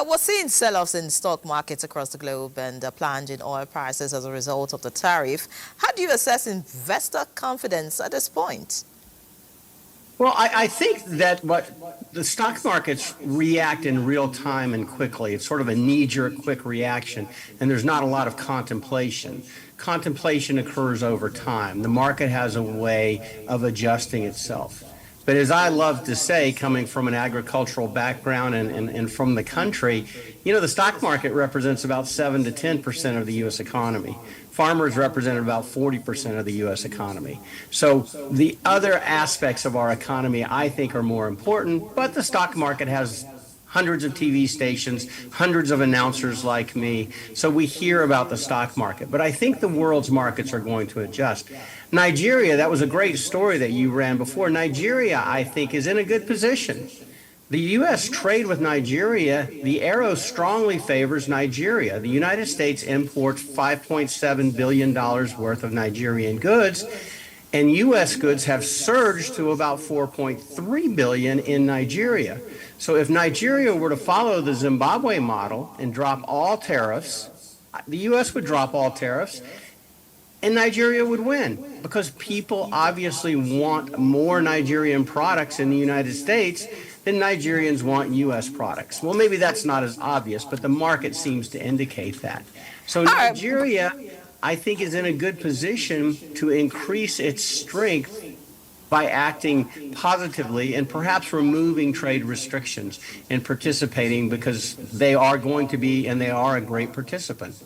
We're seeing sell-offs in stock markets across the globe and a plunge in oil prices as a result of the tariff. How do you assess investor confidence at this point? Well, I think that what the stock markets react in real time and quickly. It's sort of a knee-jerk quick reaction, and there's not a lot of contemplation. Contemplation occurs over time. The market has a way of adjusting itself. But as I love to say, coming from an agricultural background and from the country, the stock market represents about 7 to 10% of the U.S. economy. Farmers represent about 40% of the U.S. economy. So the other aspects of our economy, I think, are more important, but the stock market has hundreds of TV stations, hundreds of announcers like me. So we hear about the stock market. But I think the world's markets are going to adjust. Nigeria, that was a great story that you ran before. Nigeria, I think, is in a good position. The U.S. trade with Nigeria, the arrow strongly favors Nigeria. The United States imports $5.7 billion worth of Nigerian goods, and U.S. goods have surged to about $4.3 billion in Nigeria. So if Nigeria were to follow the Zimbabwe model and drop all tariffs, the U.S. would drop all tariffs, and Nigeria would win because people obviously want more Nigerian products in the United States than Nigerians want U.S. products. Well, maybe that's not as obvious, but the market seems to indicate that. So Nigeria, I think, is in a good position to increase its strength by acting positively and perhaps removing trade restrictions and participating because they are going to be and they are a great participant.